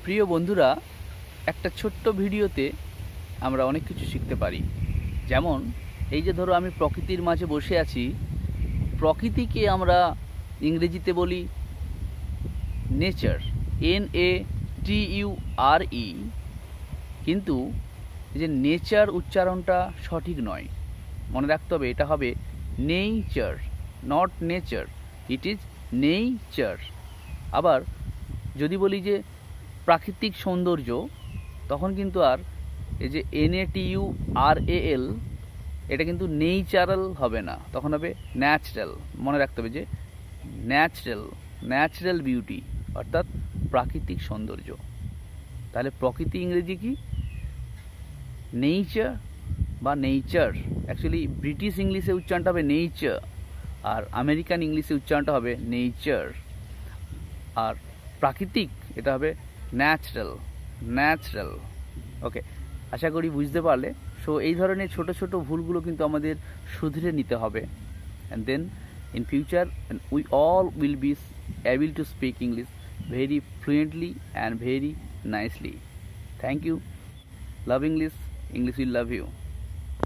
প্রিয় বন্ধুরা, একটা ছোট্ট ভিডিওতে আমরা অনেক কিছু শিখতে পারি। যেমন এই যে ধরো আমি প্রকৃতির মাঝে বসে আছি, প্রকৃতিকে আমরা ইংরেজিতে বলি নেচার, NATURE, কিন্তু এই যে নেচার উচ্চারণটা সঠিক নয়, মনে রাখতে হবে এটা হবে নেইচার, নট নেচার, ইট ইজ নেইচার। আবার যদি বলি যে প্রাকৃতিক সৌন্দর্য, তখন কিন্তু আর এই যে NATURAL এটা কিন্তু নেইচারাল হবে না, তখন হবে ন্যাচারাল। মনে রাখতে হবে যে ন্যাচারাল, ন্যাচারাল বিউটি অর্থাৎ প্রাকৃতিক সৌন্দর্য। তাহলে প্রকৃতি ইংরেজি কি? নেইচার বা নেইচার। অ্যাকচুয়ালি ব্রিটিশ ইংলিশে উচ্চারণটা হবে নেইচার, আর আমেরিকান ইংলিশে উচ্চারণটা হবে নেইচার। আর প্রাকৃতিক এটা হবে ন্যাচারাল, ন্যাচারাল। ওকে, আশা করি বুঝতে পারলে। সো এই ধরনের ছোট ছোট ভুলগুলো কিন্তু আমাদের শুধরে নিতে হবে, and then in future we all will be able to speak English very fluently and very nicely. Thank you. Love English. English will love you.